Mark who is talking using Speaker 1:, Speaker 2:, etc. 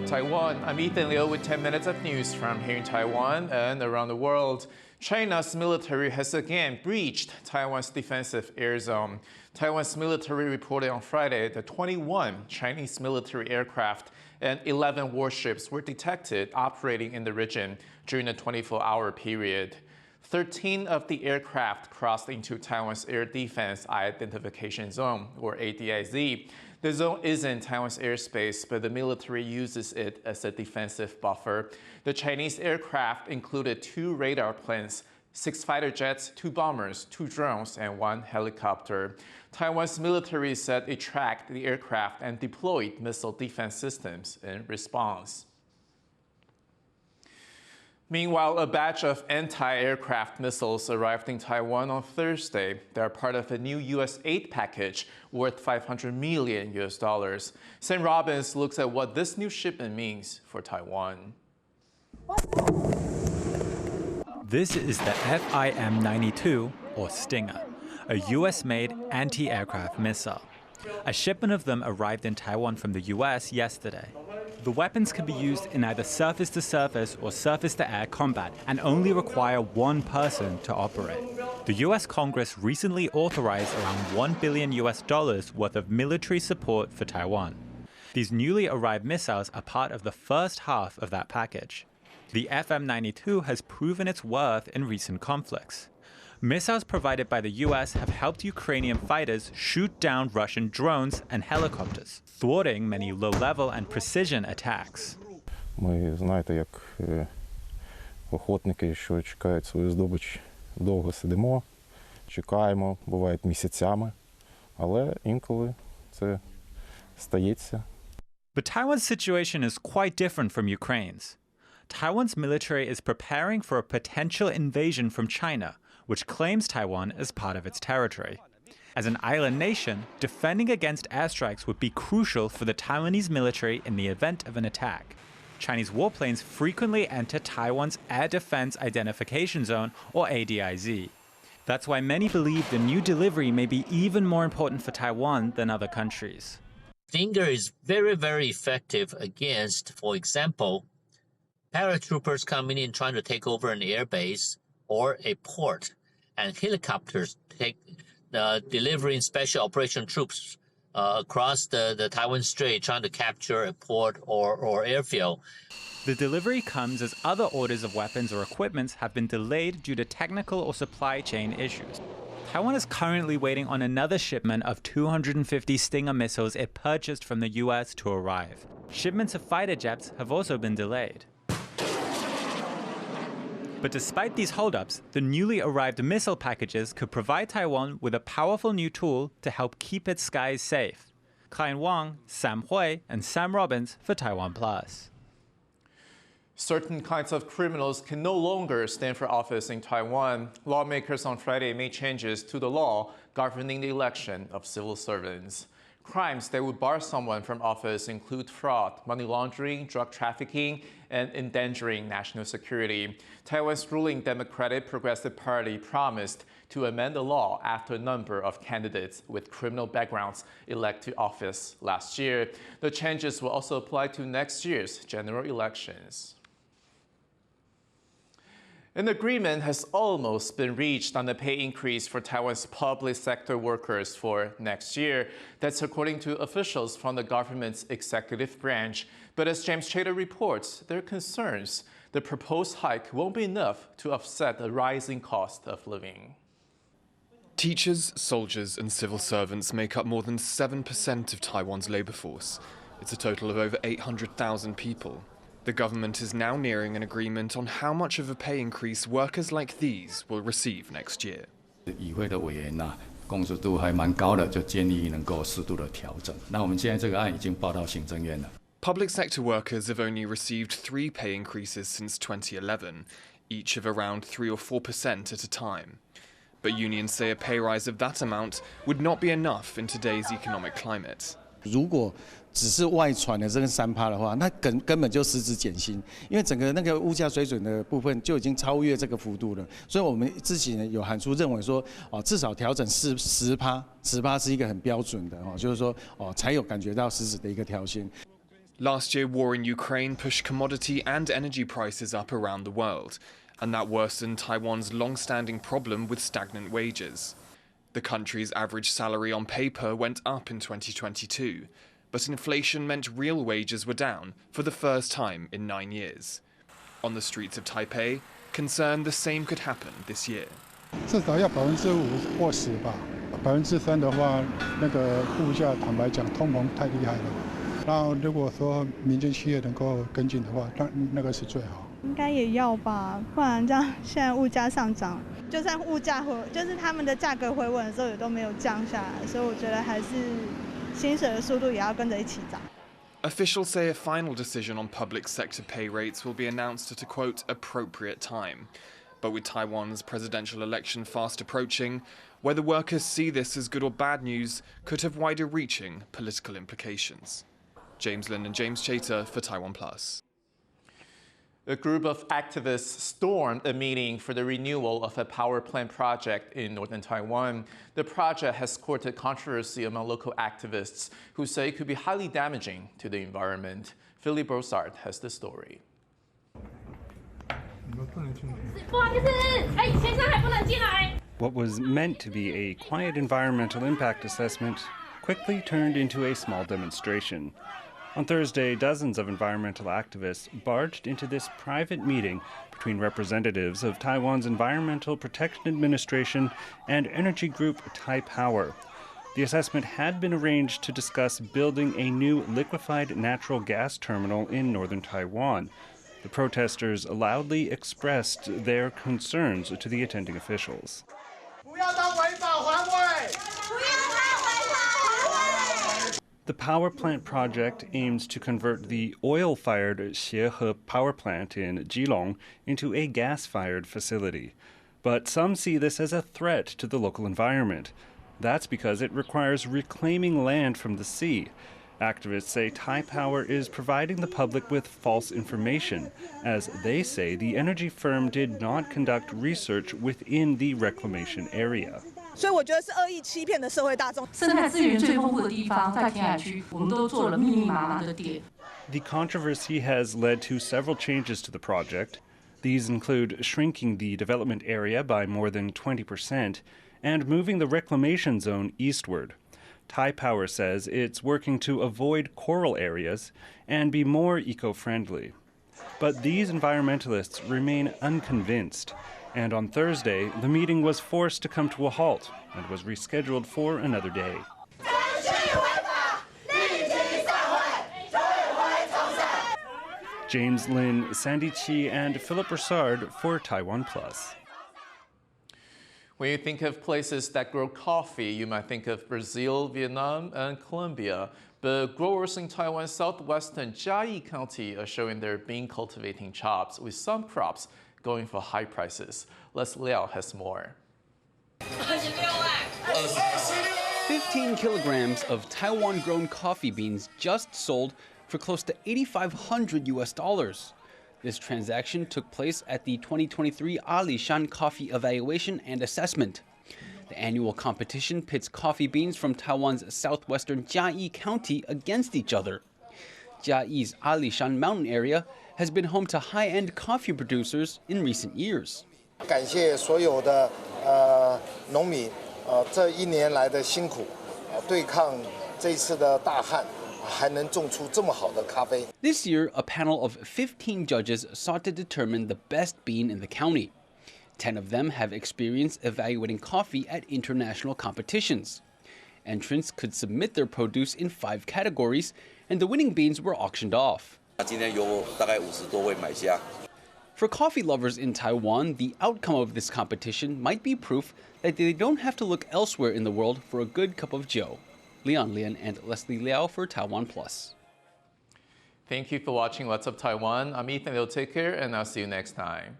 Speaker 1: Taiwan, I'm Ethan Liu with 10 minutes of news from here in Taiwan and around the world. China's military has again breached Taiwan's defensive air zone. Taiwan's military reported on Friday that 21 Chinese military aircraft and 11 warships were detected operating in the region during a 24-hour period. 13 of the aircraft crossed into Taiwan's Air Defense Identification Zone, or ADIZ. The zone isn't Taiwan's airspace, but the military uses it as a defensive buffer. The Chinese aircraft included 2 radar planes, 6 fighter jets, 2 bombers, 2 drones, and 1 helicopter. Taiwan's military said it tracked the aircraft and deployed missile defense systems in response. Meanwhile, a batch of anti-aircraft missiles arrived in Taiwan on Thursday. They are part of a new U.S. aid package worth $500 million. Sam Robbins looks at what this new shipment means for Taiwan.
Speaker 2: This is the FIM-92, or Stinger, a U.S.-made anti-aircraft missile. A shipment of them arrived in Taiwan from the U.S. yesterday. The weapons can be used in either surface-to-surface or surface-to-air combat and only require one person to operate. The U.S. Congress recently authorized around $1 billion worth of military support for Taiwan. These newly arrived missiles are part of the first half of that package. The FIM-92 has proven its worth in recent conflicts. Missiles provided by the U.S. have helped Ukrainian fighters shoot down Russian drones and helicopters, thwarting many low-level and precision attacks.
Speaker 3: Ми, знаєте, як охотники, що чекають свою здобич, довго сидимо, чекаємо, бувають місяцями, але інколи це стається.
Speaker 2: But Taiwan's situation is quite different from Ukraine's. Taiwan's military is preparing for a potential invasion from China, which claims Taiwan as part of its territory. As an island nation, defending against airstrikes would be crucial for the Taiwanese military in the event of an attack. Chinese warplanes frequently enter Taiwan's Air Defense Identification Zone, or ADIZ. That's why many believe the new delivery may be even more important for Taiwan than other countries.
Speaker 4: Stinger is very, very effective against, for example, paratroopers coming in trying to take over an airbase or a port, and helicopters delivering special operation troops across the Taiwan Strait trying to capture a port or airfield.
Speaker 2: The delivery comes as other orders of weapons or equipment have been delayed due to technical or supply chain issues. Taiwan is currently waiting on another shipment of 250 Stinger missiles it purchased from the US to arrive. Shipments of fighter jets have also been delayed. But despite these holdups, the newly arrived missile packages could provide Taiwan with a powerful new tool to help keep its skies safe. Klein Wang, Sam Hui, and Sam Robbins for TaiwanPlus.
Speaker 1: Certain kinds of criminals can no longer stand for office in Taiwan. Lawmakers on Friday made changes to the law governing the election of civil servants. Crimes that would bar someone from office include fraud, money laundering, drug trafficking, and endangering national security. Taiwan's ruling Democratic Progressive Party promised to amend the law after a number of candidates with criminal backgrounds elected to office last year. The changes will also apply to next year's general elections. An agreement has almost been reached on the pay increase for Taiwan's public sector workers for next year. That's according to officials from the government's executive branch. But as James Chater reports, there are concerns the proposed hike won't be enough to offset the rising cost of living.
Speaker 5: Teachers, soldiers and civil servants make up more than 7% of Taiwan's labour force. It's a total of over 800,000 people. The government is now nearing an agreement on how much of a pay increase workers like these will receive next year.
Speaker 6: 议会的委员呐，公识度还蛮高的，就建议能够适度的调整。那我们现在这个案已经报到行政院了。
Speaker 5: Public sector workers have only received 3 pay increases since 2011, each of around 3 or 4% at a time. But unions say a pay rise of that amount would not be enough in today's economic climate.
Speaker 7: 如果只是外传的这个3%的话，那根本就实质减薪，因为整个那个物价水准的部分就已经超越这个幅度了。所以我们自己呢有喊出认为说，至少调整10%是一个很标准的，就是说才有感觉到实质的一个调薪。
Speaker 5: Last year, war in Ukraine pushed commodity and energy prices up around the world, and that worsened Taiwan's long-standing problem with stagnant wages. The country's average salary on paper went up in 2022, but inflation meant real wages were down for the first time in 9 years. On the streets of Taipei, concern the same could happen this year.
Speaker 8: 至少要5%或10%吧，3%的话，那个物价坦白讲，通膨太厉害了。然后如果说民间企业能够跟进的话，那个是最好。
Speaker 9: 应该也要吧，不然这样现在物价上涨，就算物价就是他们的价格回稳的时候也都没有降下来，所以我觉得还是薪水的速度也要跟着一起涨。
Speaker 5: Officials say a final decision on public sector pay rates will be announced at a, quote, appropriate time. But with Taiwan's presidential election fast approaching, whether workers see this as good or bad news could have wider-reaching political implications. James Lin and James Chater for TaiwanPlus.
Speaker 1: A group of activists stormed a meeting for the renewal of a power plant project in northern Taiwan. The project has courted controversy among local activists who say it could be highly damaging to the environment. Philip Broussard has the story.
Speaker 10: What was meant to be a quiet environmental impact assessment quickly turned into a small demonstration. On Thursday, dozens of environmental activists barged into this private meeting between representatives of Taiwan's Environmental Protection Administration and energy group Taipower. The assessment had been arranged to discuss building a new liquefied natural gas terminal in northern Taiwan. The protesters loudly expressed their concerns to the attending officials. The power plant project aims to convert the oil-fired Xiehe power plant in Keelung into a gas-fired facility. But some see this as a threat to the local environment. That's because it requires reclaiming land from the sea. Activists say Taipower is providing the public with false information, as they say the energy firm did not conduct research within the reclamation area.
Speaker 11: 所以我觉得是恶意欺骗的社会大众。
Speaker 12: 生态资源最丰富的地方在填海区，我们都做了密密麻麻的点。
Speaker 10: The controversy has led to several changes to the project. These include shrinking the development area by more than 20% and moving the reclamation zone eastward. Taipower says it's working to avoid coral areas and be more eco-friendly. But these environmentalists remain unconvinced. And on Thursday, the meeting was forced to come to a halt and was rescheduled for another day. James Lin, Sandy Chi, and Philip Broussard for TaiwanPlus.
Speaker 1: When you think of places that grow coffee, you might think of Brazil, Vietnam, and Colombia. But growers in Taiwan's southwestern Jiayi County are showing their bean cultivating chops, with some crops going for high prices. Les Liao has more.
Speaker 13: 15 kilograms of Taiwan-grown coffee beans just sold for close to $8,500 US. This transaction took place at the 2023 Alishan Coffee Evaluation and Assessment. The annual competition pits coffee beans from Taiwan's southwestern Jiayi County against each other. Jiayi's Alishan mountain area has been home to high-end coffee producers in recent years.
Speaker 14: 感谢所有的农民这1年来的辛苦，对抗这一次的大旱，还能种出这么好的咖啡。
Speaker 13: This year, a panel of 15 judges sought to determine the best bean in the county. 10 of them have experience evaluating coffee at international competitions. Entrants could submit their produce in 5 categories, and the winning beans were auctioned off.
Speaker 15: 今天有大概50多位买家。
Speaker 13: For coffee lovers in Taiwan, the outcome of this competition might be proof that they don't have to look elsewhere in the world for a good cup of joe. Leon Lian and Leslie Liao for TaiwanPlus.
Speaker 1: Thank you for watching Let's Up Taiwan. I'm Ethan. Take care, and I'll see you next time.